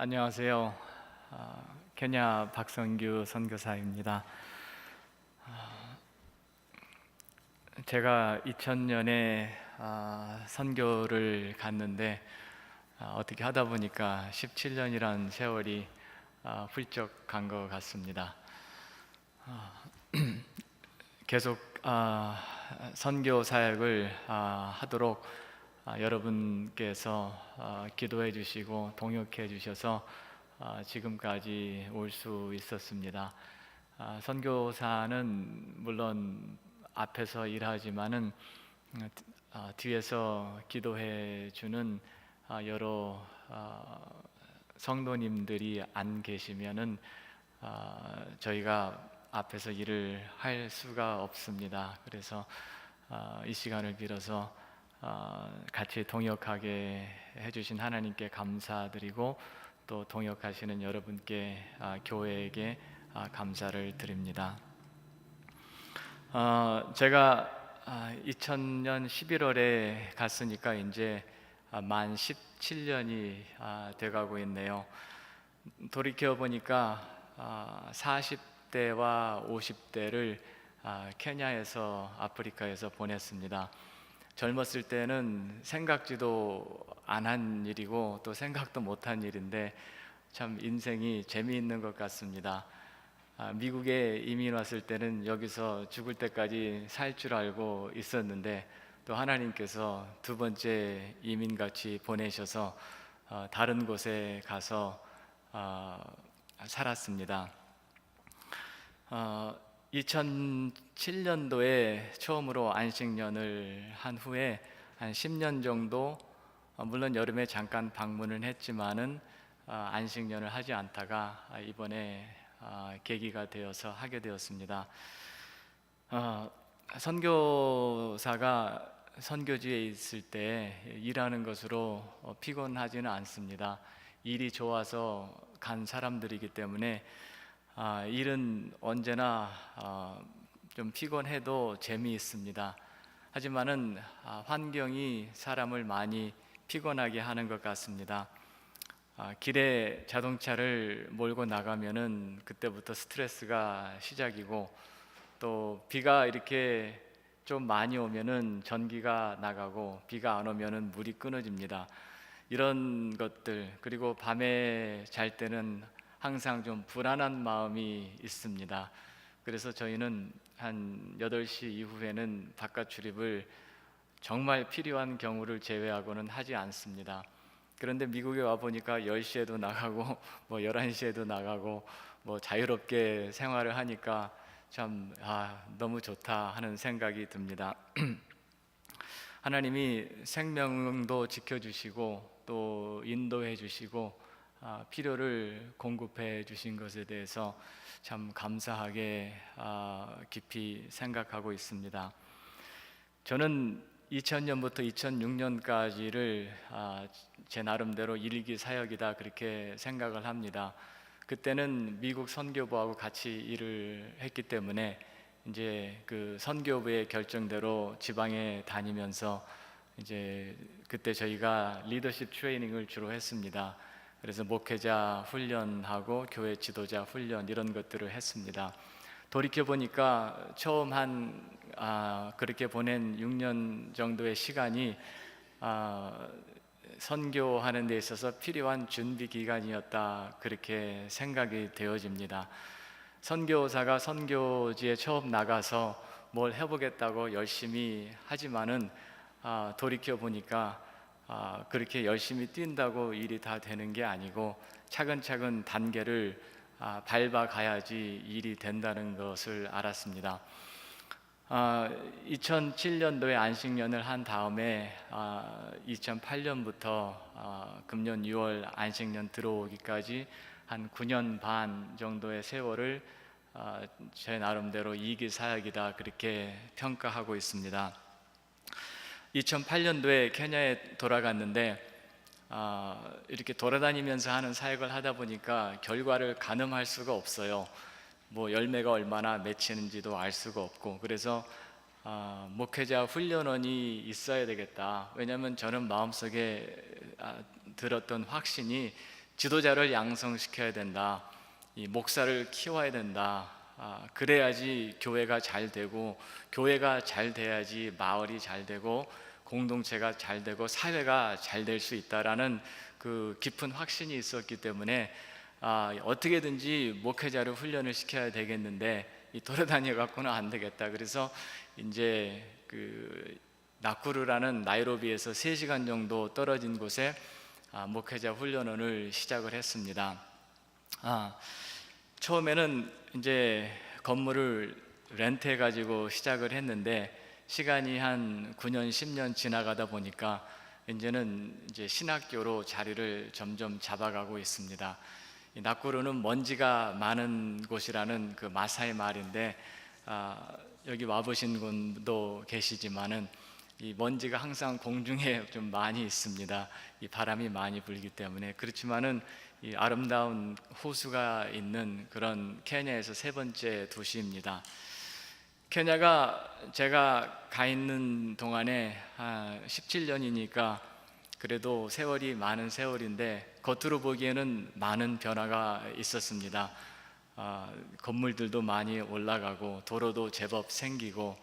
안녕하세요. 케냐 박성규 선교사입니다. 제가 2000년에 선교를 갔는데 어떻게 하다 보니까 17년이란 세월이 훌쩍 간 것 같습니다. 계속 선교 사역을 하도록 여러분께서 기도해 주시고 동역해 주셔서 지금까지 올 수 있었습니다. 선교사는 물론 앞에서 일하지만은 뒤에서 기도해 주는 여러 성도님들이 안 계시면은 저희가 앞에서 일을 할 수가 없습니다. 그래서 이 시간을 빌어서 같이 동역하게 해주신 하나님께 감사드리고 또 동역하시는 여러분께 교회에게 감사를 드립니다. 제가 2000년 11월에 갔으니까 이제 만 17년이 돼가고 있네요. 돌이켜 보니까 40대와 50대를 케냐에서 아프리카에서 보냈습니다. 젊었을 때는 생각지도 안 한 일이고 또 생각도 못한 일인데 참 인생이 재미있는 것 같습니다. 미국에 이민 왔을 때는 여기서 죽을 때까지 살 줄 알고 있었는데 또 하나님께서 두 번째 이민같이 보내셔서 다른 곳에 가서 살았습니다. 2007년도에 처음으로 안식년을 한 후에 한 10년 정도 물론 여름에 잠깐 방문을 했지만은 안식년을 하지 않다가 이번에 계기가 되어서 하게 되었습니다. 선교사가 선교지에 있을 때 일하는 것으로 피곤하지는 않습니다. 일이 좋아서 간 사람들이기 때문에 일은 언제나 좀 피곤해도 재미있습니다. 하지만은 환경이 사람을 많이 피곤하게 하는 것 같습니다. 길에 자동차를 몰고 나가면은 그때부터 스트레스가 시작이고 또 비가 이렇게 좀 많이 오면은 전기가 나가고 비가 안 오면은 물이 끊어집니다. 이런 것들 그리고 밤에 잘 때는 항상 좀 불안한 마음이 있습니다. 그래서 저희는 한 8시 이후에는 바깥 출입을 정말 필요한 경우를 제외하고는 하지 않습니다. 그런데 미국에 와 보니까 10시에도 나가고 뭐 11시에도 나가고 뭐 자유롭게 생활을 하니까 참 너무 좋다 하는 생각이 듭니다. 하나님이 생명도 지켜주시고 또 인도해 주시고 필요를 공급해 주신 것에 대해서 참 감사하게 깊이 생각하고 있습니다. 저는 2000년부터 2006년까지를 제 나름대로 일기 사역이다 그렇게 생각을 합니다. 그때는 미국 선교부하고 같이 일을 했기 때문에 이제 그 선교부의 결정대로 지방에 다니면서 이제 그때 저희가 리더십 트레이닝을 주로 했습니다. 그래서 목회자 훈련하고 교회 지도자 훈련 이런 것들을 했습니다. 돌이켜 보니까 처음 그렇게 보낸 6년 정도의 시간이 선교하는 데 있어서 필요한 준비 기간이었다 그렇게 생각이 되어집니다. 선교사가 선교지에 처음 나가서 뭘 해보겠다고 열심히 하지만은 돌이켜 보니까 그렇게 열심히 뛴다고 일이 다 되는 게 아니고 차근차근 단계를 밟아가야지 일이 된다는 것을 알았습니다. 2007년도에 안식년을 한 다음에 2008년부터 금년 6월 안식년 들어오기까지 한 9년 반 정도의 세월을 제 나름대로 이기 사역이다 그렇게 평가하고 있습니다. 2008년도에 케냐에 돌아갔는데 이렇게 돌아다니면서 하는 사역을 하다 보니까 결과를 가늠할 수가 없어요. 뭐 열매가 얼마나 맺히는지도 알 수가 없고 그래서 목회자 훈련원이 있어야 되겠다. 왜냐하면 저는 마음속에 들었던 확신이 지도자를 양성시켜야 된다. 이 목사를 키워야 된다. 그래야지 교회가 잘 되고, 교회가 잘 돼야지 마을이 잘 되고, 공동체가 잘 되고, 사회가 잘 될 수 있다라는 그 깊은 확신이 있었기 때문에 어떻게든지 목회자를 훈련을 시켜야 되겠는데 돌아다녀 갖고는 안 되겠다. 그래서 이제 그 나쿠루라는 나이로비에서 3시간 정도 떨어진 곳에 목회자 훈련원을 시작을 했습니다. 처음에는 이제 건물을 렌트해 가지고 시작을 했는데 시간이 한 9년, 10년 지나가다 보니까 이제는 이제 신학교로 자리를 점점 잡아가고 있습니다. 이 나쿠루는 먼지가 많은 곳이라는 그 마사이 말인데 여기 와보신 분도 계시지만은 이 먼지가 항상 공중에 좀 많이 있습니다. 이 바람이 많이 불기 때문에. 그렇지만은 이 아름다운 호수가 있는 그런 케냐에서 3번째 도시입니다. 케냐가 제가 가 있는 동안에 17년이니까 그래도 세월이 많은 세월인데 겉으로 보기에는 많은 변화가 있었습니다. 건물들도 많이 올라가고 도로도 제법 생기고,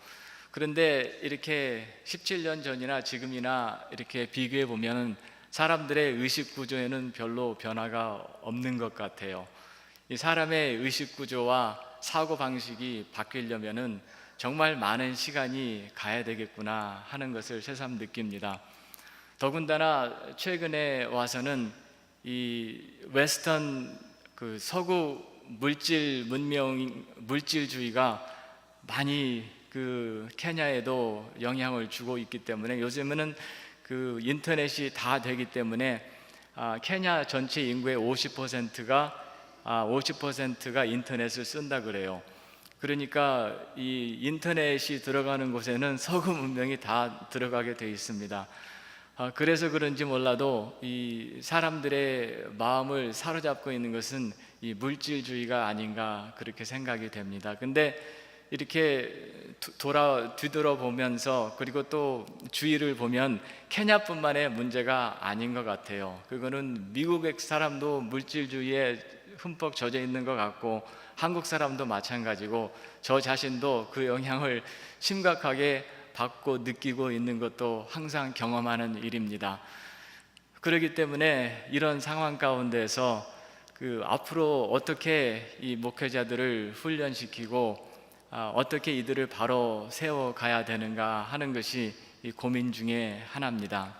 그런데 이렇게 17년 전이나 지금이나 이렇게 비교해 보면 사람들의 의식 구조에는 별로 변화가 없는 것 같아요. 이 사람의 의식 구조와 사고 방식이 바뀌려면은 정말 많은 시간이 가야 되겠구나 하는 것을 새삼 느낍니다. 더군다나 최근에 와서는 이 웨스턴 그 서구 물질 문명, 물질주의가 많이 그 케냐에도 영향을 주고 있기 때문에 요즘에는 그 인터넷이 다 되기 때문에 케냐 전체 인구의 50%가 인터넷을 쓴다 그래요. 그러니까 이 인터넷이 들어가는 곳에는 서구 문명이 다 들어가게 돼 있습니다. 그래서 그런지 몰라도 이 사람들의 마음을 사로잡고 있는 것은 이 물질주의가 아닌가 그렇게 생각이 됩니다. 근데 이렇게 뒤돌아보면서 그리고 또 주위를 보면 케냐뿐만의 문제가 아닌 것 같아요. 그거는 미국의 사람도 물질주의에 흠뻑 젖어 있는 것 같고 한국 사람도 마찬가지고 저 자신도 그 영향을 심각하게 받고 느끼고 있는 것도 항상 경험하는 일입니다. 그렇기 때문에 이런 상황 가운데서 그 앞으로 어떻게 이 목회자들을 훈련시키고 어떻게 이들을 바로 세워가야 되는가 하는 것이 이 고민 중에 하나입니다.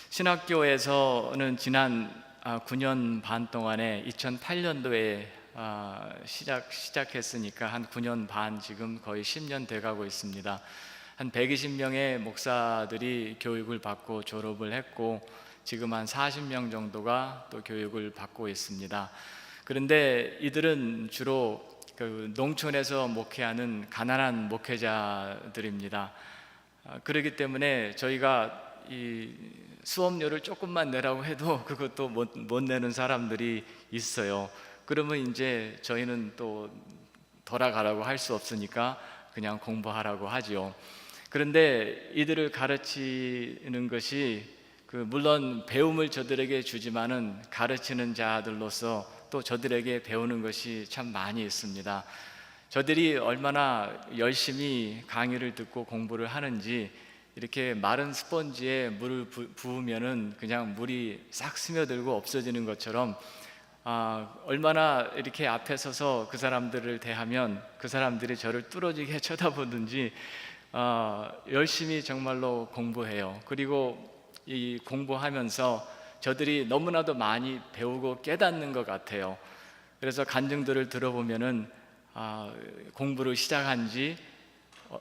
신학교에서는 지난 9년 반 동안에 2008년도에 시작했으니까 한 9년 반, 지금 거의 10년 돼가고 있습니다. 한 120명의 목사들이 교육을 받고 졸업을 했고 지금 한 40명 정도가 또 교육을 받고 있습니다. 그런데 이들은 주로 그 농촌에서 목회하는 가난한 목회자들입니다. 그렇기 때문에 저희가 이 수업료를 조금만 내라고 해도 그것도 못 내는 사람들이 있어요. 그러면 이제 저희는 또 돌아가라고 할 수 없으니까 그냥 공부하라고 하죠. 그런데 이들을 가르치는 것이 물론 배움을 저들에게 주지만은 가르치는 자들로서 또 저들에게 배우는 것이 참 많이 있습니다. 저들이 얼마나 열심히 강의를 듣고 공부를 하는지 이렇게 마른 스펀지에 물을 부으면은 그냥 물이 싹 스며들고 없어지는 것처럼 얼마나 이렇게 앞에 서서 그 사람들을 대하면 그 사람들이 저를 뚫어지게 쳐다보든지 열심히 정말로 공부해요. 그리고 이 공부하면서 저들이 너무나도 많이 배우고 깨닫는 것 같아요. 그래서 간증들을 들어보면은 공부를 시작한 지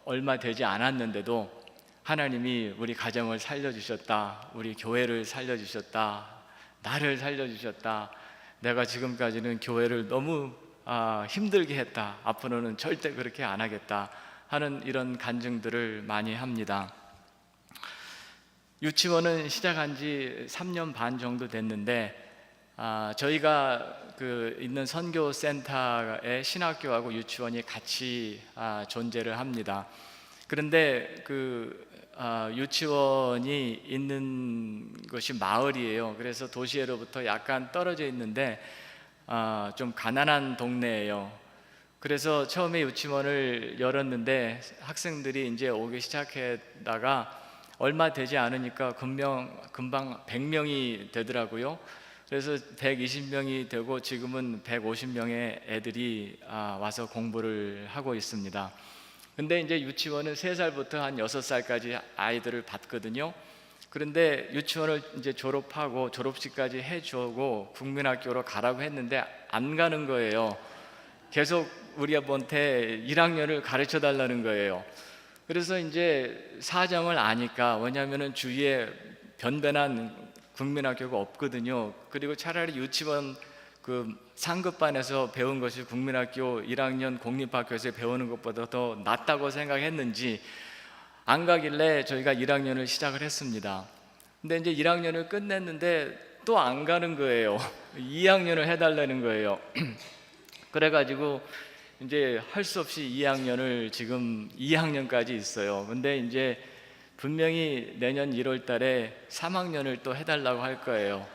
얼마 되지 않았는데도 하나님이 우리 가정을 살려주셨다, 우리 교회를 살려주셨다, 나를 살려주셨다, 내가 지금까지는 교회를 너무 힘들게 했다, 앞으로는 절대 그렇게 안 하겠다 하는 이런 간증들을 많이 합니다. 유치원은 시작한 지 3년 반 정도 됐는데 저희가 있는 선교센터에 신학교하고 유치원이 같이 존재를 합니다. 그런데 유치원이 있는 곳이 마을이에요. 그래서 도시로부터 약간 떨어져 있는데 좀 가난한 동네예요. 그래서 처음에 유치원을 열었는데 학생들이 이제 오기 시작했다가 얼마 되지 않으니까 금방 100명이 되더라고요. 그래서 120명이 되고 지금은 150명의 애들이 와서 공부를 하고 있습니다. 근데 이제 유치원은 3살부터 한 6살까지 아이들을 받거든요. 그런데 유치원을 이제 졸업하고 졸업식까지 해주고 국민학교로 가라고 했는데 안 가는 거예요. 계속 우리 아버한테 1학년을 가르쳐 달라는 거예요. 그래서 이제 사정을 아니까, 왜냐하면 주위에 변변한 국민학교가 없거든요. 그리고 차라리 유치원 상급반에서 배운 것이 국민학교 1학년 공립학교에서 배우는 것보다 더 낫다고 생각했는지 안 가길래 저희가 1학년을 시작을 했습니다. 근데 이제 1학년을 끝냈는데 또 안 가는 거예요. 2학년을 해달라는 거예요. 그래가지고 이제 할 수 없이 2학년을 지금 2학년까지 있어요. 근데 이제 분명히 내년 1월 달에 3학년을 또 해달라고 할 거예요.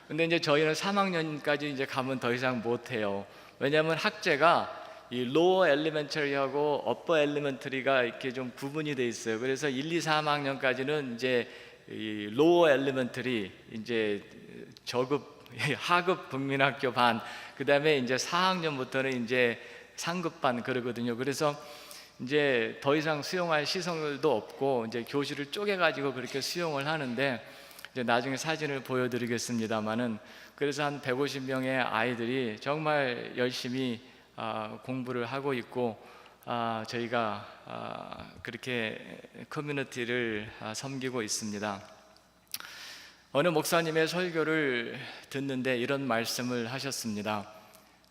근데 이제 저희는 3학년까지 이제 가면 더 이상 못 해요. 왜냐하면 학제가 이 로어 엘리멘터리하고 어퍼 엘리멘터리가 이렇게 좀 구분이 돼 있어요. 그래서 1, 2, 3학년까지는 이제 이 로어 엘리멘터리, 이제 저급 하급 국민학교 반, 그다음에 이제 4학년부터는 이제 상급반 그러거든요. 그래서 이제 더 이상 수용할 시설도 없고 이제 교실을 쪼개 가지고 그렇게 수용을 하는데, 이제 나중에 사진을 보여드리겠습니다만은, 그래서 한 150명의 아이들이 정말 열심히 공부를 하고 있고, 저희가 그렇게 커뮤니티를 섬기고 있습니다. 어느 목사님의 설교를 듣는데 이런 말씀을 하셨습니다.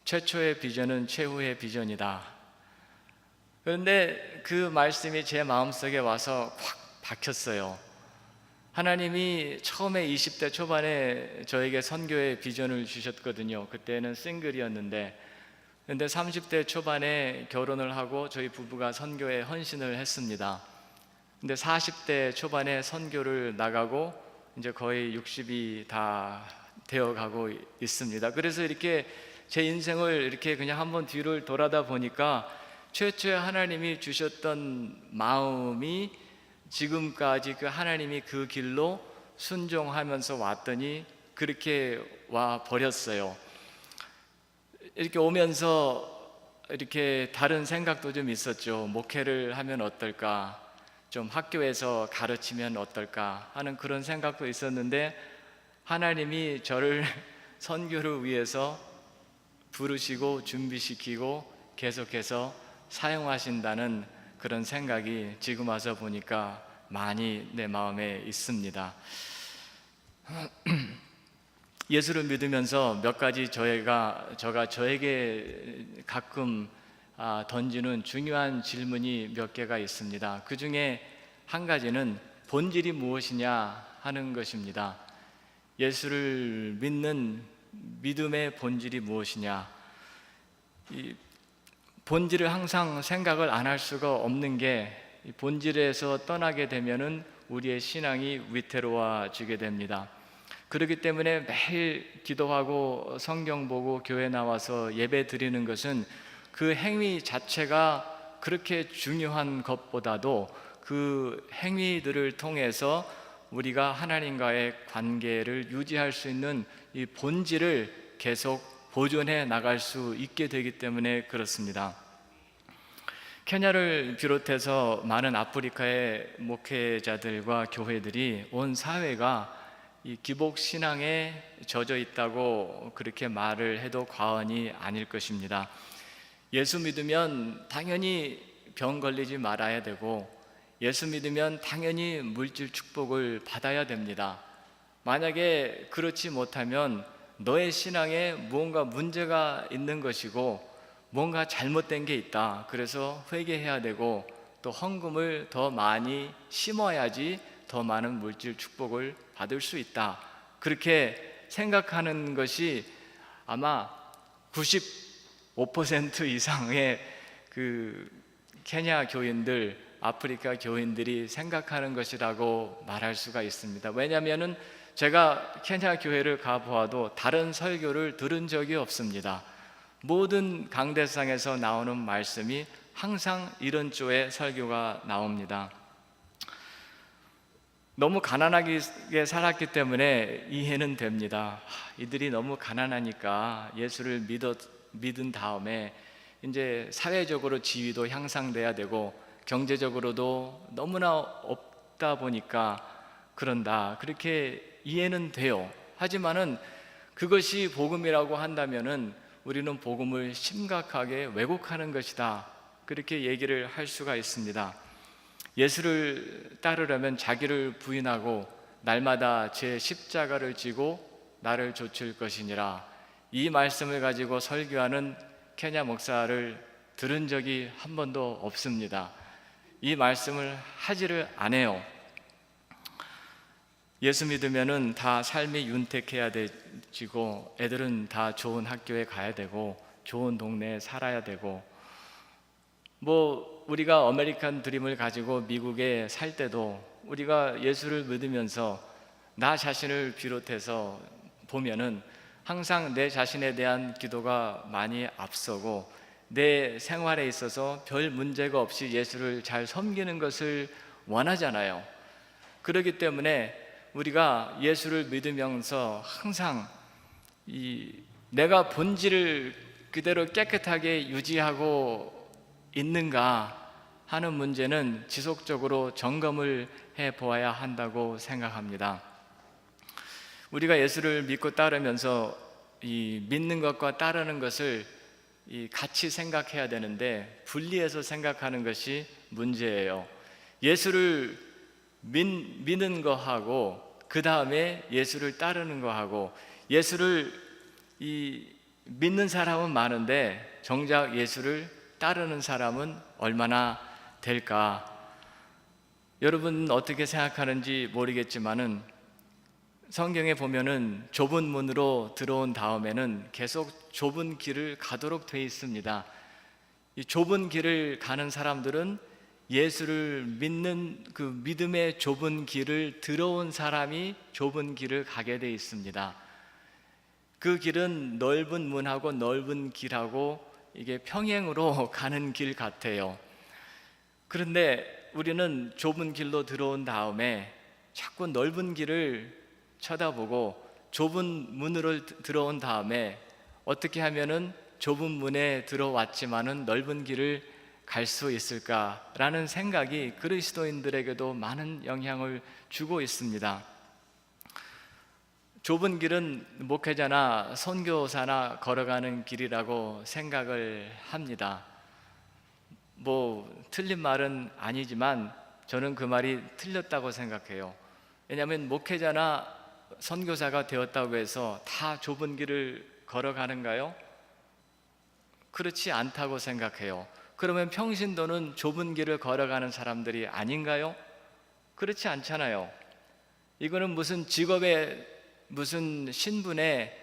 최초의 비전은 최후의 비전이다. 그런데 그 말씀이 제 마음속에 와서 확 박혔어요. 하나님이 처음에 20대 초반에 저에게 선교의 비전을 주셨거든요. 그때는 싱글이었는데, 근데 30대 초반에 결혼을 하고 저희 부부가 선교에 헌신을 했습니다. 근데 40대 초반에 선교를 나가고 이제 거의 60이 다 되어 가고 있습니다. 그래서 이렇게 제 인생을 이렇게 그냥 한번 뒤를 돌아다 보니까 최초에 하나님이 주셨던 마음이 지금까지 하나님이 그 길로 순종하면서 왔더니 그렇게 와 버렸어요. 이렇게 오면서 이렇게 다른 생각도 좀 있었죠. 목회를 하면 어떨까, 좀 학교에서 가르치면 어떨까 하는 그런 생각도 있었는데, 하나님이 저를 선교를 위해서 부르시고 준비시키고 계속해서 사용하신다는 그런 생각이 지금 와서 보니까 많이 내 마음에 있습니다. 예수를 믿으면서 몇 가지 저가 저에게 가끔 던지는 중요한 질문이 몇 개가 있습니다. 그 중에 한 가지는 본질이 무엇이냐 하는 것입니다. 예수를 믿는 믿음의 본질이 무엇이냐. 이 본질을 항상 생각을 안 할 수가 없는 게, 본질에서 떠나게 되면은 우리의 신앙이 위태로워지게 됩니다. 그렇기 때문에 매일 기도하고 성경 보고 교회 나와서 예배 드리는 것은 그 행위 자체가 그렇게 중요한 것보다도 그 행위들을 통해서 우리가 하나님과의 관계를 유지할 수 있는 이 본질을 계속 보존해 나갈 수 있게 되기 때문에 그렇습니다. 케냐를 비롯해서 많은 아프리카의 목회자들과 교회들이, 온 사회가 이 기복 신앙에 젖어 있다고 그렇게 말을 해도 과언이 아닐 것입니다. 예수 믿으면 당연히 병 걸리지 말아야 되고, 예수 믿으면 당연히 물질 축복을 받아야 됩니다. 만약에 그렇지 못하면 너의 신앙에 무언가 문제가 있는 것이고 뭔가 잘못된 게 있다. 그래서 회개해야 되고, 또 헌금을 더 많이 심어야지 더 많은 물질 축복을 받을 수 있다. 그렇게 생각하는 것이 아마 95% 이상의 그 케냐 교인들, 아프리카 교인들이 생각하는 것이라고 말할 수가 있습니다. 왜냐하면 제가 케냐 교회를 가보아도 다른 설교를 들은 적이 없습니다. 모든 강대상에서 나오는 말씀이 항상 이런 쪽의 설교가 나옵니다. 너무 가난하게 살았기 때문에 이해는 됩니다. 이들이 너무 가난하니까 예수를 믿은 다음에 이제 사회적으로 지위도 향상돼야 되고 경제적으로도 너무나 없다 보니까 그런다, 그렇게 이해는 돼요. 하지만은 그것이 복음이라고 한다면은 우리는 복음을 심각하게 왜곡하는 것이다, 그렇게 얘기를 할 수가 있습니다. 예수를 따르려면 자기를 부인하고 날마다 제 십자가를 지고 나를 좇을 것이니라, 이 말씀을 가지고 설교하는 케냐 목사를 들은 적이 한 번도 없습니다. 이 말씀을 하지를 않아요. 예수 믿으면은 다 삶이 윤택해야 되고, 애들은 다 좋은 학교에 가야 되고, 좋은 동네에 살아야 되고, 우리가 아메리칸 드림을 가지고 미국에 살 때도 우리가 예수를 믿으면서 나 자신을 비롯해서 보면은 항상 내 자신에 대한 기도가 많이 앞서고, 내 생활에 있어서 별 문제가 없이 예수를 잘 섬기는 것을 원하잖아요. 그렇기 때문에 우리가 예수를 믿으면서 항상 내가 본질을 그대로 깨끗하게 유지하고 있는가 하는 문제는 지속적으로 점검을 해 보아야 한다고 생각합니다. 우리가 예수를 믿고 따르면서 믿는 것과 따르는 것을 같이 생각해야 되는데 분리해서 생각하는 것이 문제예요. 예수를 믿는 거하고 그 다음에 예수를 따르는 거하고, 예수를 믿는 사람은 많은데 정작 예수를 따르는 사람은 얼마나 될까? 여러분 어떻게 생각하는지 모르겠지만은 성경에 보면은 좁은 문으로 들어온 다음에는 계속 좁은 길을 가도록 되어 있습니다. 이 좁은 길을 가는 사람들은 예수를 믿는 그 믿음의 좁은 길을 들어온 사람이 좁은 길을 가게 되어 있습니다. 그 길은 넓은 문하고 넓은 길하고 이게 평행으로 가는 길 같아요. 그런데 우리는 좁은 길로 들어온 다음에 자꾸 넓은 길을 쳐다보고 좁은 문으로 들어온 다음에 어떻게 하면은 좁은 문에 들어왔지만은 넓은 길을 갈 수 있을까라는 생각이 그리스도인들에게도 많은 영향을 주고 있습니다. 좁은 길은 목회자나 선교사나 걸어가는 길이라고 생각을 합니다. 틀린 말은 아니지만 저는 그 말이 틀렸다고 생각해요. 왜냐하면 목회자나 선교사가 되었다고 해서 다 좁은 길을 걸어가는가요? 그렇지 않다고 생각해요. 그러면 평신도는 좁은 길을 걸어가는 사람들이 아닌가요? 그렇지 않잖아요. 이거는 무슨 직업의 무슨 신분의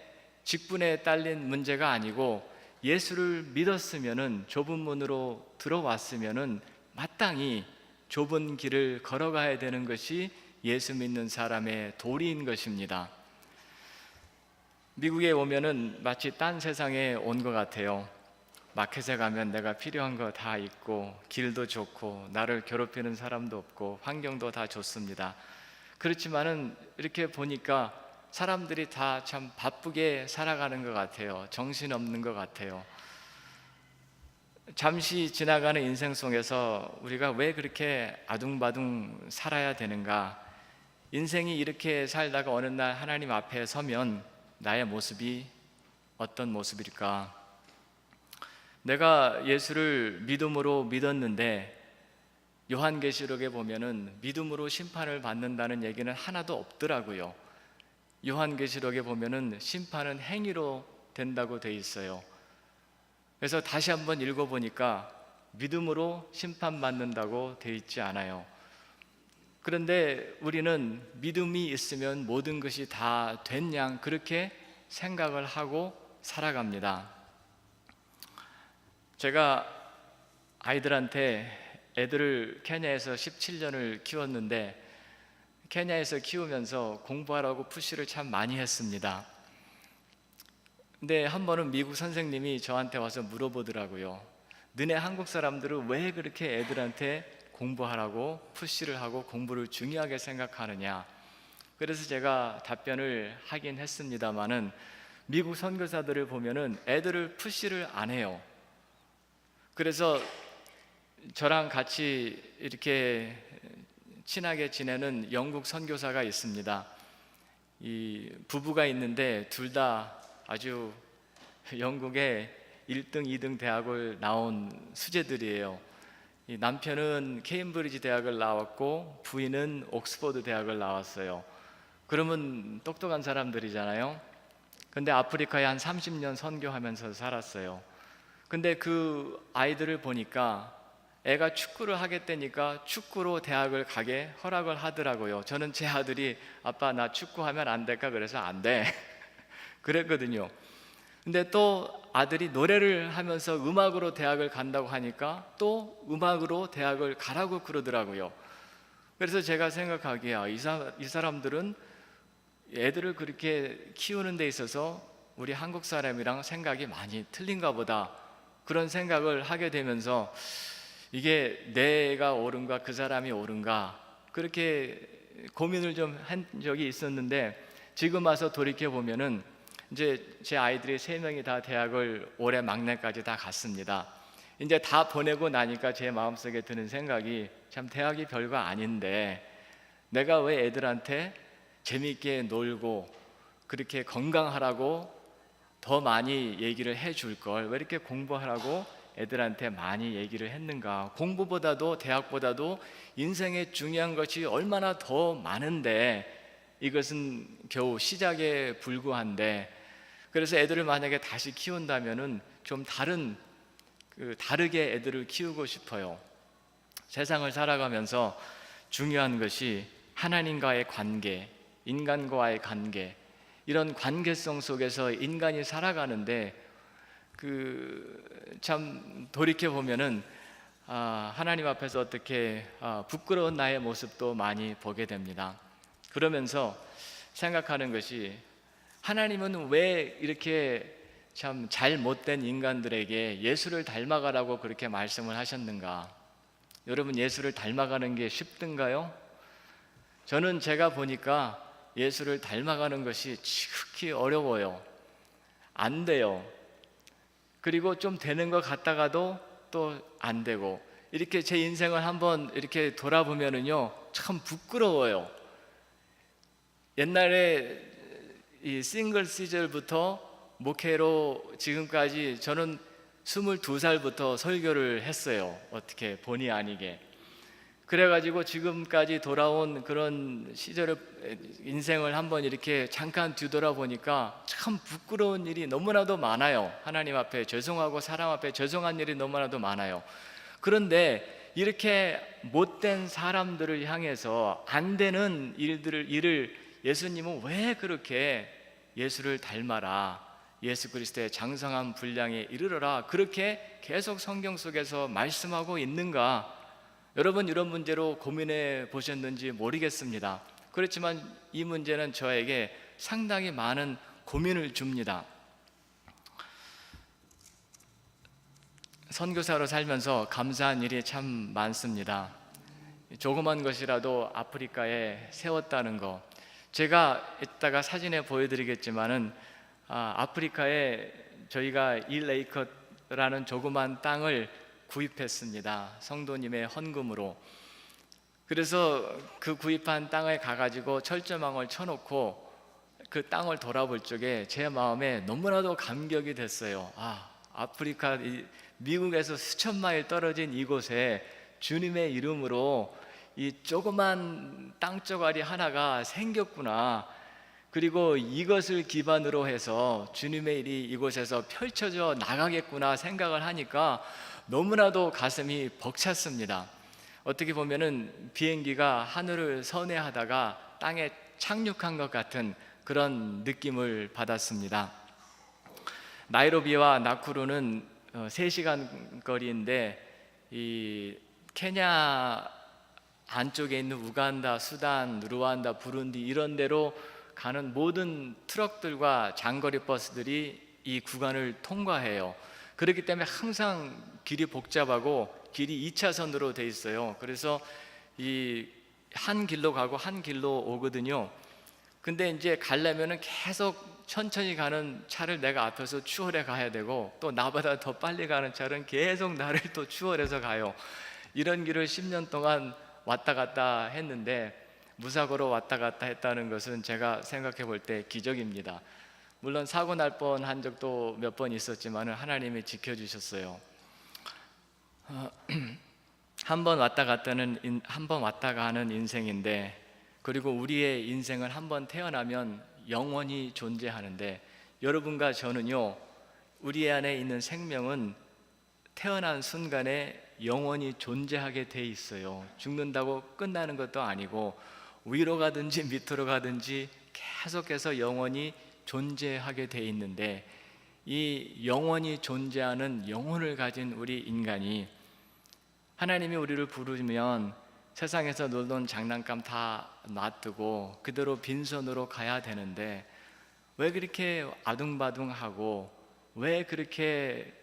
직분에 딸린 문제가 아니고, 예수를 믿었으면은 좁은 문으로 들어왔으면은 마땅히 좁은 길을 걸어가야 되는 것이 예수 믿는 사람의 도리인 것입니다. 미국에 오면은 마치 딴 세상에 온 것 같아요. 마켓에 가면 내가 필요한 거 다 있고, 길도 좋고, 나를 괴롭히는 사람도 없고, 환경도 다 좋습니다. 그렇지만은 이렇게 보니까 사람들이 다 참 바쁘게 살아가는 것 같아요. 정신없는 것 같아요. 잠시 지나가는 인생 속에서 우리가 왜 그렇게 아둥바둥 살아야 되는가? 인생이 이렇게 살다가 어느 날 하나님 앞에 서면 나의 모습이 어떤 모습일까? 내가 예수를 믿음으로 믿었는데 요한계시록에 보면은 믿음으로 심판을 받는다는 얘기는 하나도 없더라고요. 요한계시록에 보면은 심판은 행위로 된다고 돼 있어요. 그래서 다시 한번 읽어보니까 믿음으로 심판받는다고 돼 있지 않아요. 그런데 우리는 믿음이 있으면 모든 것이 다 된 양 그렇게 생각을 하고 살아갑니다. 제가 아이들한테 애들을 케냐에서 17년을 키웠는데 케냐에서 키우면서 공부하라고 푸시를 참 많이 했습니다. 근데 한 번은 미국 선생님이 저한테 와서 물어보더라고요. 너네 한국 사람들은 왜 그렇게 애들한테 공부하라고 푸시를 하고 공부를 중요하게 생각하느냐. 그래서 제가 답변을 하긴 했습니다마는 미국 선교사들을 보면은 애들을 푸시를 안 해요. 그래서 저랑 같이 이렇게 친하게 지내는 영국 선교사가 있습니다. 이 부부가 있는데 둘 다 아주 영국의 1등, 2등 대학을 나온 수재들이에요. 이 남편은 케임브리지 대학을 나왔고 부인은 옥스퍼드 대학을 나왔어요. 그러면 똑똑한 사람들이잖아요. 근데 아프리카에 한 30년 선교하면서 살았어요. 근데 그 아이들을 보니까 애가 축구를 하겠다니까 축구로 대학을 가게 허락을 하더라고요. 저는 제 아들이 아빠 나 축구하면 안 될까? 그래서 안 돼 그랬거든요. 근데 또 아들이 노래를 하면서 음악으로 대학을 간다고 하니까 또 음악으로 대학을 가라고 그러더라고요. 그래서 제가 생각하기에 이 사람들은 애들을 그렇게 키우는 데 있어서 우리 한국 사람이랑 생각이 많이 틀린가 보다, 그런 생각을 하게 되면서 이게 내가 옳은가 그 사람이 옳은가 그렇게 고민을 좀 한 적이 있었는데, 지금 와서 돌이켜 보면은 이제 제 아이들이 3명이 다 대학을 올해 막내까지 다 갔습니다. 이제 다 보내고 나니까 제 마음속에 드는 생각이 참 대학이 별거 아닌데 내가 왜 애들한테 재미있게 놀고 그렇게 건강하라고 더 많이 얘기를 해줄 걸, 왜 이렇게 공부하라고 애들한테 많이 얘기를 했는가. 공부보다도 대학보다도 인생에 중요한 것이 얼마나 더 많은데 이것은 겨우 시작에 불과한데, 그래서 애들을 만약에 다시 키운다면은 좀 다르게 애들을 키우고 싶어요. 세상을 살아가면서 중요한 것이 하나님과의 관계, 인간과의 관계, 이런 관계성 속에서 인간이 살아가는데 참 돌이켜 보면은 하나님 앞에서 어떻게 부끄러운 나의 모습도 많이 보게 됩니다. 그러면서 생각하는 것이, 하나님은 왜 이렇게 참 잘못된 인간들에게 예수를 닮아가라고 그렇게 말씀을 하셨는가? 여러분, 예수를 닮아가는 게 쉽던가요? 저는 제가 보니까 예수를 닮아가는 것이 지극히 어려워요. 안 돼요. 그리고 좀 되는 것 같다가도 또 안 되고, 이렇게 제 인생을 한번 이렇게 돌아보면은요 참 부끄러워요. 옛날에 이 싱글 시절부터 목회로 지금까지 저는 22살부터 설교를 했어요. 어떻게 본의 아니게. 그래가지고 지금까지 돌아온 그런 시절의 인생을 한번 이렇게 잠깐 뒤돌아보니까 참 부끄러운 일이 너무나도 많아요. 하나님 앞에 죄송하고 사람 앞에 죄송한 일이 너무나도 많아요. 그런데 이렇게 못된 사람들을 향해서 안 되는 일을 예수님은 왜 그렇게 예수를 닮아라, 예수 그리스도의 장성한 분량에 이르러라, 그렇게 계속 성경 속에서 말씀하고 있는가? 여러분, 이런 문제로 고민해 보셨는지 모르겠습니다. 그렇지만 이 문제는 저에게 상당히 많은 고민을 줍니다. 선교사로 살면서 감사한 일이 참 많습니다. 조그만 것이라도 아프리카에 세웠다는 거, 제가 이따가 사진에 보여드리겠지만은 아프리카에 저희가 1에이커라는 조그만 땅을 구입했습니다. 성도님의 헌금으로. 그래서 그 구입한 땅에 가가지고 철조망을 쳐놓고 그 땅을 돌아볼 적에 제 마음에 너무나도 감격이 됐어요. 아프리카, 미국에서 수천 마일 떨어진 이곳에 주님의 이름으로 이 조그만 땅조가리 하나가 생겼구나. 그리고 이것을 기반으로 해서 주님의 일이 이곳에서 펼쳐져 나가겠구나 생각을 하니까 너무나도 가슴이 벅찼습니다. 어떻게 보면은 비행기가 하늘을 선회하다가 땅에 착륙한 것 같은 그런 느낌을 받았습니다. 나이로비와 나쿠루는 3시간 거리인데 이 케냐 안쪽에 있는 우간다, 수단, 루안다, 부룬디 이런 데로 가는 모든 트럭들과 장거리 버스들이 이 구간을 통과해요. 그렇기 때문에 항상 길이 복잡하고 길이 2차선으로 돼 있어요. 그래서 이 한 길로 가고 한 길로 오거든요. 근데 이제 가려면은 계속 천천히 가는 차를 내가 앞에서 추월해 가야 되고, 또 나보다 더 빨리 가는 차는 계속 나를 또 추월해서 가요. 이런 길을 10년 동안 왔다 갔다 했는데, 무사고로 왔다 갔다 했다는 것은 제가 생각해 볼 때 기적입니다. 물론 사고 날 뻔한 적도 몇 번 있었지만 하나님이 지켜주셨어요. 한 번 왔다 가는 인생인데, 그리고 우리의 인생은 한 번 태어나면 영원히 존재하는데, 여러분과 저는요, 우리 안에 있는 생명은 태어난 순간에 영원히 존재하게 돼 있어요. 죽는다고 끝나는 것도 아니고 위로 가든지 밑으로 가든지 계속해서 영원히 존재하게 돼 있는데, 이 영원히 존재하는 영혼을 가진 우리 인간이, 하나님이 우리를 부르면 세상에서 놀던 장난감 다 놔두고 그대로 빈손으로 가야 되는데, 왜 그렇게 아둥바둥하고 왜 그렇게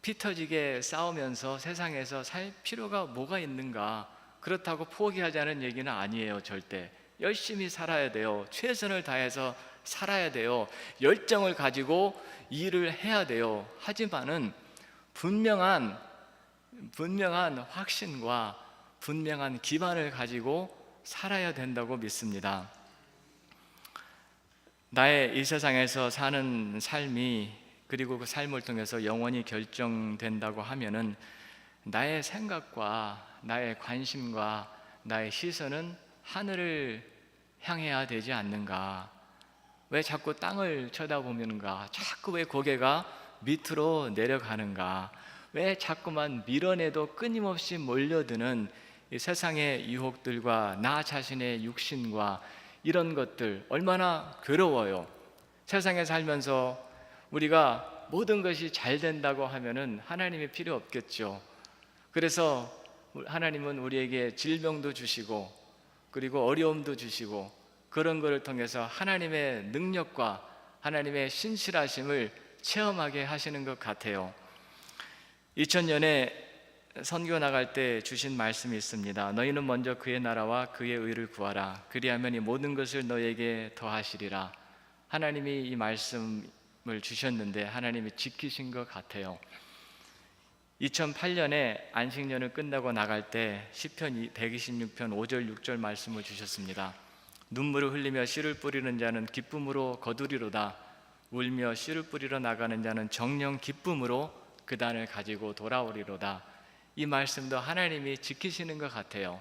피 터지게 싸우면서 세상에서 살 필요가 뭐가 있는가? 그렇다고 포기하자는 얘기는 아니에요. 절대 열심히 살아야 돼요. 최선을 다해서 살아야 돼요. 열정을 가지고 일을 해야 돼요. 하지만은 분명한 확신과 분명한 기반을 가지고 살아야 된다고 믿습니다. 나의 이 세상에서 사는 삶이, 그리고 그 삶을 통해서 영원히 결정된다고 하면은 나의 생각과 나의 관심과 나의 시선은 하늘을 향해야 되지 않는가? 왜 자꾸 땅을 쳐다보는가? 자꾸 왜 고개가 밑으로 내려가는가? 왜 자꾸만 밀어내도 끊임없이 몰려드는 이 세상의 유혹들과 나 자신의 육신과 이런 것들, 얼마나 괴로워요. 세상에 살면서 우리가 모든 것이 잘 된다고 하면은 하나님이 필요 없겠죠. 그래서 하나님은 우리에게 질병도 주시고, 그리고 어려움도 주시고, 그런 것을 통해서 하나님의 능력과 하나님의 신실하심을 체험하게 하시는 것 같아요. 2000년에 선교 나갈 때 주신 말씀이 있습니다. 너희는 먼저 그의 나라와 그의 의를 구하라. 그리하면 이 모든 것을 너에게 더하시리라. 하나님이 이 말씀을 주셨는데 하나님이 지키신 것 같아요. 2008년에 안식년을 끝나고 나갈 때 시편 126편 5절 6절 말씀을 주셨습니다. 눈물을 흘리며 씨를 뿌리는 자는 기쁨으로 거두리로다. 울며 씨를 뿌리러 나가는 자는 정녕 기쁨으로 그 단을 가지고 돌아오리로다. 이 말씀도 하나님이 지키시는 것 같아요.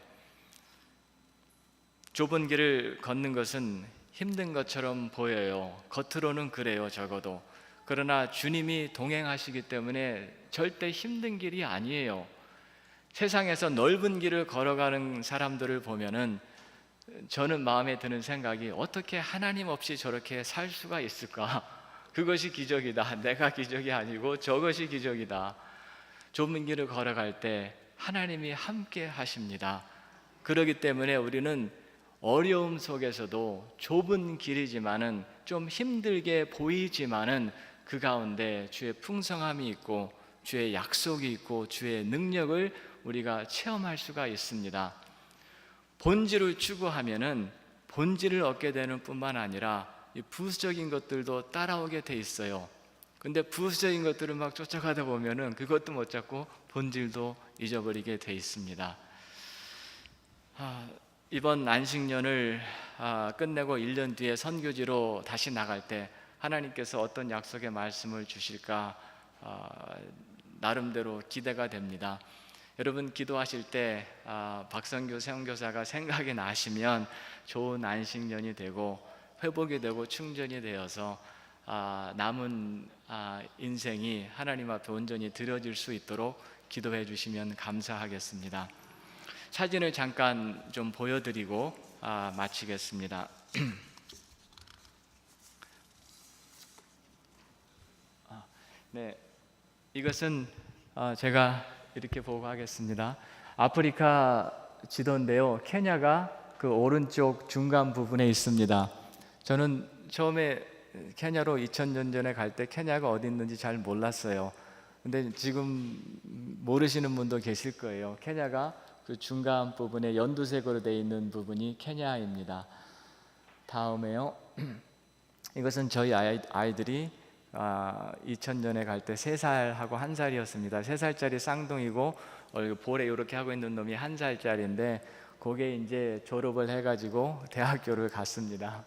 좁은 길을 걷는 것은 힘든 것처럼 보여요. 겉으로는 그래요, 적어도. 그러나 주님이 동행하시기 때문에 절대 힘든 길이 아니에요. 세상에서 넓은 길을 걸어가는 사람들을 보면은 저는 마음에 드는 생각이, 어떻게 하나님 없이 저렇게 살 수가 있을까? 그것이 기적이다. 내가 기적이 아니고 저것이 기적이다. 좁은 길을 걸어갈 때 하나님이 함께 하십니다. 그렇기 때문에 우리는 어려움 속에서도 좁은 길이지만은 좀 힘들게 보이지만은 그 가운데 주의 풍성함이 있고 주의 약속이 있고 주의 능력을 우리가 체험할 수가 있습니다. 본질을 추구하면은 본질을 얻게 되는 뿐만 아니라 이 부수적인 것들도 따라오게 돼 있어요. 근데 부수적인 것들을 막 쫓아가다 보면은 그것도 못 잡고 본질도 잊어버리게 돼 있습니다. 이번 안식년을 끝내고 1년 뒤에 선교지로 다시 나갈 때 하나님께서 어떤 약속의 말씀을 주실까 나름대로 기대가 됩니다. 여러분 기도하실 때 박성규 선교사가 생각이 나시면 좋은 안식년이 되고 회복이 되고 충전이 되어서 남은 인생이 하나님 앞에 온전히 드려질 수 있도록 기도해 주시면 감사하겠습니다. 사진을 잠깐 좀 보여드리고 마치겠습니다. 네, 이것은 제가 이렇게 보고하겠습니다. 아프리카 지도인데요. 케냐가 그 오른쪽 중간 부분에 있습니다. 저는 처음에 케냐로 2000년 전에 갈 때 케냐가 어디 있는지 잘 몰랐어요. 근데 지금 모르시는 분도 계실 거예요. 케냐가 그 중간 부분에 연두색으로 되어 있는 부분이 케냐입니다. 다음에요. 이것은 저희 아이들이 2000년에 갈 때 3살하고 1살이었습니다. 3살짜리 쌍둥이고 볼에 이렇게 하고 있는 놈이 1살짜리인데 그게 이제 졸업을 해가지고 대학교를 갔습니다.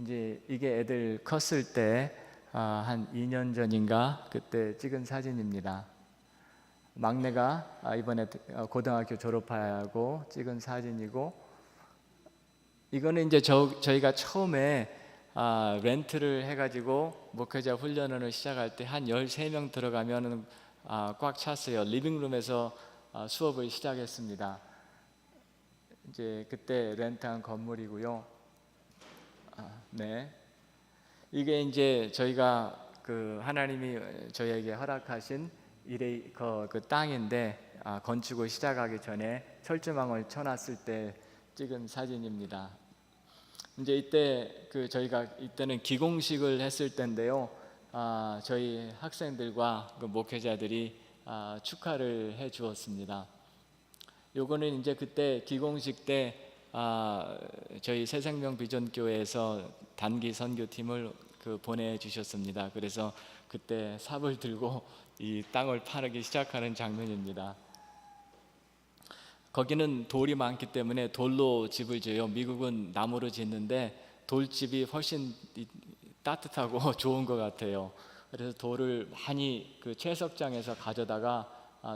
이제 이게 애들 컸을 때 한 2년 전인가 그때 찍은 사진입니다. 막내가 이번에 고등학교 졸업하고 찍은 사진이고, 이거는 이제 저희가 처음에 렌트를 해가지고 목회자 훈련을 시작할 때 한 13명 들어가면 꽉 찼어요. 리빙룸에서 수업을 시작했습니다. 이제 그때 렌트한 건물이고요. 네, 이게 이제 저희가 그 하나님이 저희에게 허락하신 그 땅인데 건축을 시작하기 전에 철조망을 쳐놨을 때 찍은 사진입니다. 이제 이때 저희가 이때는 기공식을 했을 때인데요. 저희 학생들과 그 목회자들이 축하를 해 주었습니다. 요거는 이제 그때 기공식 때 저희 새생명 비전교회에서 단기 선교팀을 보내주셨습니다. 그래서 그때 삽을 들고 이 땅을 파르기 시작하는 장면입니다. 거기는 돌이 많기 때문에 돌로 집을 지어요. 미국은 나무로 짓는데 돌집이 훨씬 따뜻하고 좋은 것 같아요. 그래서 돌을 많이 그 채석장에서 가져다가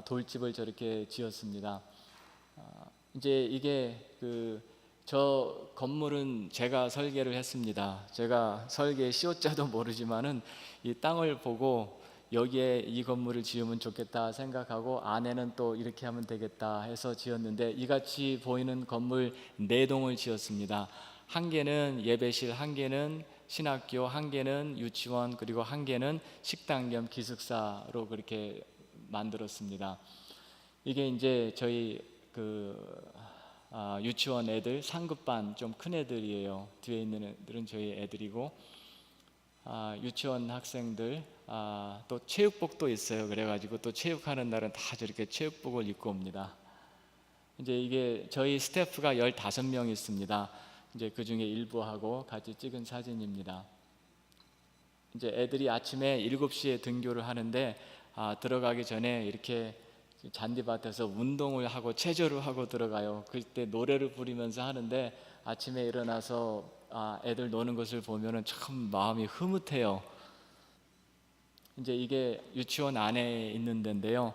돌집을 저렇게 지었습니다. 이제 이게 저 건물은 제가 설계를 했습니다. 제가 설계 시옷자도 모르지만은 이 땅을 보고 여기에 이 건물을 지으면 좋겠다 생각하고 안에는 또 이렇게 하면 되겠다 해서 지었는데, 이같이 보이는 건물 4동을 지었습니다. 한 개는 예배실, 한 개는 신학교, 한 개는 유치원, 그리고 한 개는 식당 겸 기숙사로 그렇게 만들었습니다. 이게 이제 저희 유치원 애들 상급반 좀 큰 애들이에요. 뒤에 있는 애들은 저희 애들이고, 유치원 학생들 또 체육복도 있어요. 그래가지고 또 체육하는 날은 다 저렇게 체육복을 입고 옵니다. 이제 이게 저희 스태프가 15명 있습니다. 이제 그 중에 일부하고 같이 찍은 사진입니다. 이제 애들이 아침에 7시에 등교를 하는데 들어가기 전에 이렇게 잔디밭에서 운동을 하고 체조를 하고 들어가요. 그때 노래를 부르면서 하는데 아침에 일어나서 애들 노는 것을 보면은 참 마음이 흐뭇해요. 이제 이게 유치원 안에 있는 데인데요.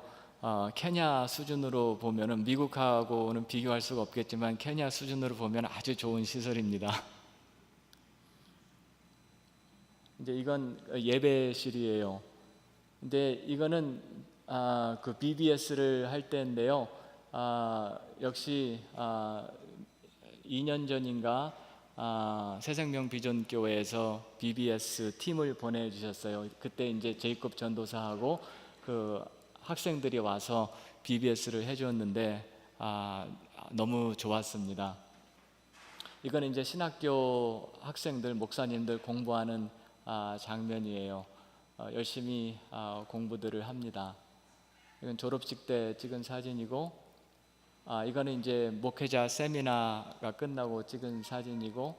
케냐 수준으로 보면은 미국하고는 비교할 수가 없겠지만 케냐 수준으로 보면 아주 좋은 시설입니다. 이제 이건 예배실이에요. 근데 이거는 그 BBS를 할 때인데요. 역시 2년 전인가 새생명 비전교회에서 BBS 팀을 보내주셨어요. 그때 이제 제이콥 전도사하고 그 학생들이 와서 BBS를 해주었는데 너무 좋았습니다. 이건 이제 신학교 학생들, 목사님들 공부하는 장면이에요. 열심히 공부들을 합니다. 이건 졸업식 때 찍은 사진이고, 이거는 이제 목회자 세미나가 끝나고 찍은 사진이고,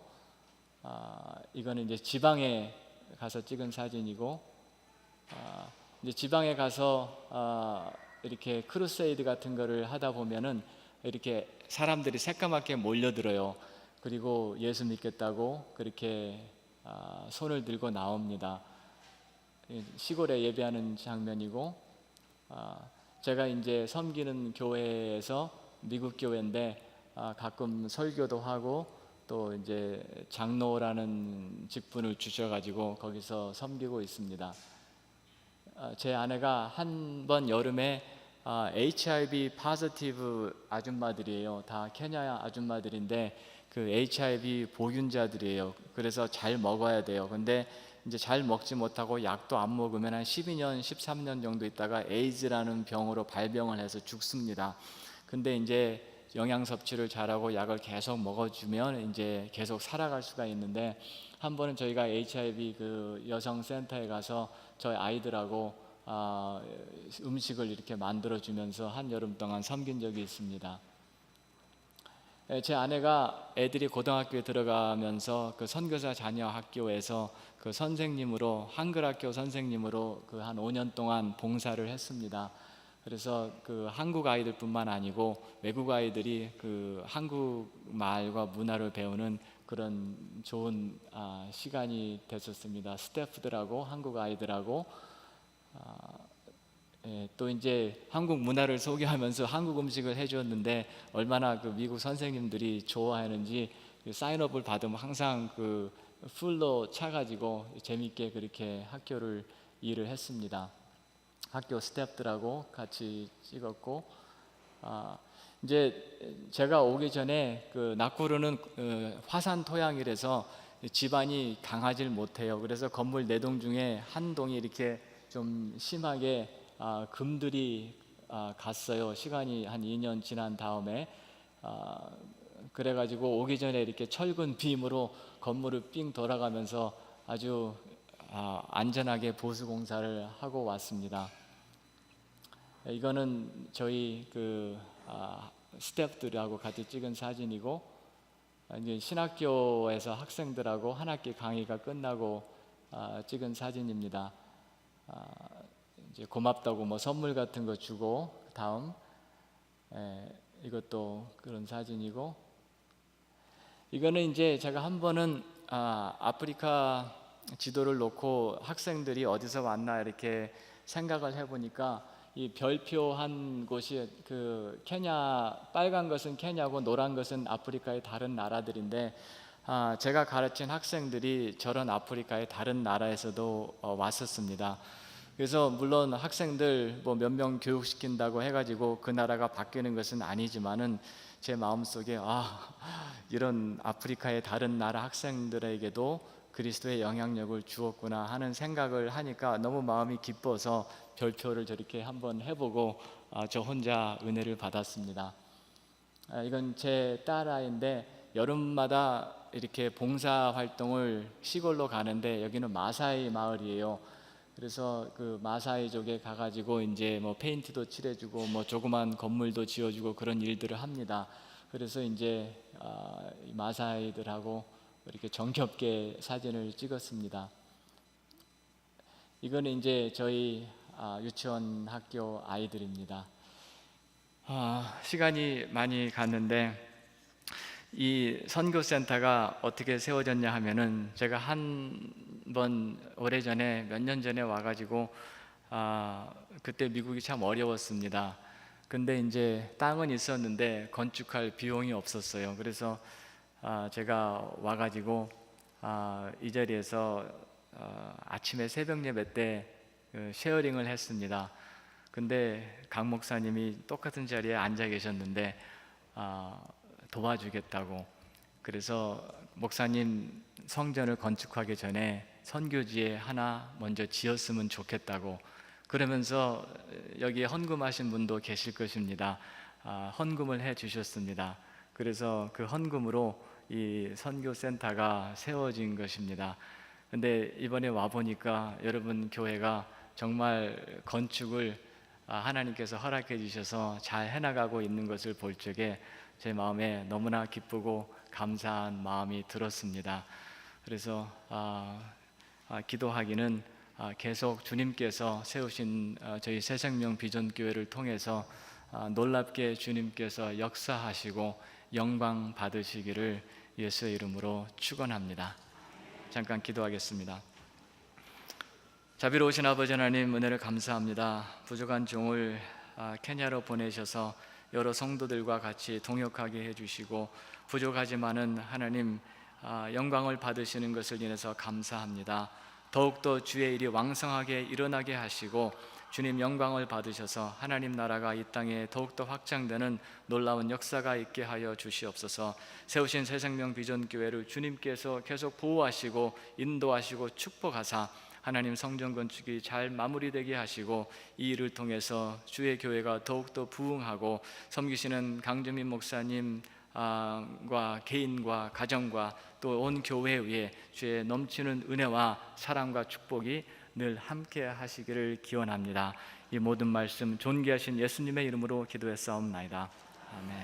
이거는 이제 지방에 가서 찍은 사진이고, 이제 지방에 가서 이렇게 크루세이드 같은 거를 하다 보면은 이렇게 사람들이 새까맣게 몰려들어요. 그리고 예수 믿겠다고 그렇게 손을 들고 나옵니다. 시골에 예배하는 장면이고, 제가 이제 섬기는 교회에서 미국 교회인데 가끔 설교도 하고 또 이제 장로라는 직분을 주셔가지고 거기서 섬기고 있습니다. 제 아내가 한 번 여름에 HIV 포지티브 아줌마들이에요. 다 케냐 아줌마들인데 그 HIV 보균자들이에요. 그래서 잘 먹어야 돼요. 근데 이제 잘 먹지 못하고 약도 안 먹으면 한 12년, 13년 정도 있다가 에이즈라는 병으로 발병을 해서 죽습니다. 근데 이제 영양 섭취를 잘하고 약을 계속 먹어주면 이제 계속 살아갈 수가 있는데, 한 번은 저희가 HIV 그 여성 센터에 가서 저희 아이들하고 음식을 이렇게 만들어 주면서 한 여름 동안 섬긴 적이 있습니다. 제 아내가 애들이 고등학교에 들어가면서 그 선교사 자녀 학교에서 그 선생님으로, 한글 학교 선생님으로 그 한 5년 동안 봉사를 했습니다. 그래서 그 한국 아이들뿐만 아니고 외국 아이들이 그 한국 말과 문화를 배우는 그런 좋은 시간이 됐었습니다. 스태프들하고 한국 아이들하고 또 이제 한국 문화를 소개하면서 한국 음식을 해주었는데, 얼마나 그 미국 선생님들이 좋아하는지 그 사인업을 받으면 항상 그 풀로 차가지고 재밌게 그렇게 학교를 일을 했습니다. 학교 스태프들하고 같이 찍었고, 이제 제가 오기 전에 그 나쿠루는 화산 토양이라서 집안이 강하질 못해요. 그래서 건물 4동 중에 한 동이 이렇게 좀 심하게 금들이 갔어요. 시간이 한 2년 지난 다음에 그래가지고 오기 전에 이렇게 철근 빔으로 건물을 삥 돌아가면서 아주 안전하게 보수 공사를 하고 왔습니다. 이거는 저희 그 스태프들하고 같이 찍은 사진이고, 이제 신학교에서 학생들하고 한 학기 강의가 끝나고 찍은 사진입니다. 이제 고맙다고 뭐 선물 같은 거 주고, 다음 이것도 그런 사진이고, 이거는 이제 제가 한 번은 아프리카 지도를 놓고 학생들이 어디서 왔나 이렇게 생각을 해보니까 이 별표한 곳이 그 케냐, 빨간 것은 케냐고 노란 것은 아프리카의 다른 나라들인데, 제가 가르친 학생들이 저런 아프리카의 다른 나라에서도 왔었습니다. 그래서 물론 학생들 뭐 몇 명 교육시킨다고 해가지고 그 나라가 바뀌는 것은 아니지만은 제 마음속에 이런 아프리카의 다른 나라 학생들에게도 그리스도의 영향력을 주었구나 하는 생각을 하니까 너무 마음이 기뻐서 별표를 저렇게 한번 해보고 저 혼자 은혜를 받았습니다. 이건 제 딸아이인데 여름마다 이렇게 봉사 활동을 시골로 가는데, 여기는 마사이 마을이에요. 그래서 그 마사이족에 가가지고 이제 뭐 페인트도 칠해주고 뭐 조그만 건물도 지어주고 그런 일들을 합니다. 그래서 이제 마사이들하고 이렇게 정겹게 사진을 찍었습니다. 이거는 이제 저희 유치원 학교 아이들입니다. 시간이 많이 갔는데 이 선교센터가 어떻게 세워졌냐 하면은, 제가 한 번 오래전에 몇 년 전에 와가지고 그때 미국이 참 어려웠습니다. 근데 이제 땅은 있었는데 건축할 비용이 없었어요. 그래서 제가 와가지고 이 자리에서 아침에 새벽 예배 때 쉐어링을 했습니다. 근데 강 목사님이 똑같은 자리에 앉아 계셨는데 도와주겠다고, 그래서 목사님 성전을 건축하기 전에 선교지에 하나 먼저 지었으면 좋겠다고, 그러면서 여기에 헌금하신 분도 계실 것입니다. 헌금을 해 주셨습니다. 그래서 그 헌금으로 이 선교센터가 세워진 것입니다. 근데 이번에 와 보니까 여러분 교회가 정말 건축을 하나님께서 허락해 주셔서 잘 해나가고 있는 것을 볼 적에 제 마음에 너무나 기쁘고 감사한 마음이 들었습니다. 그래서 기도하기는 계속 주님께서 세우신 저희 새생명 비전교회를 통해서 놀랍게 주님께서 역사하시고 영광 받으시기를 예수의 이름으로 축원합니다. 잠깐 기도하겠습니다. 자비로우신 아버지 하나님, 은혜를 감사합니다. 부족한 종을 케냐로 보내셔서 여러 성도들과 같이 동역하게 해주시고, 부족하지만은 하나님 영광을 받으시는 것을 인해서 감사합니다. 더욱더 주의 일이 왕성하게 일어나게 하시고 주님 영광을 받으셔서 하나님 나라가 이 땅에 더욱더 확장되는 놀라운 역사가 있게 하여 주시옵소서. 세우신 새생명 비전교회를 주님께서 계속 보호하시고 인도하시고 축복하사 하나님 성전 건축이 잘 마무리되게 하시고 이 일을 통해서 주의 교회가 더욱더 부흥하고 섬기시는 강주민 목사님 과 개인과 가정과 또 온 교회 위에 주의 넘치는 은혜와 사랑과 축복이 늘 함께 하시기를 기원합니다. 이 모든 말씀 존귀하신 예수님의 이름으로 기도했사옵나이다. 아멘.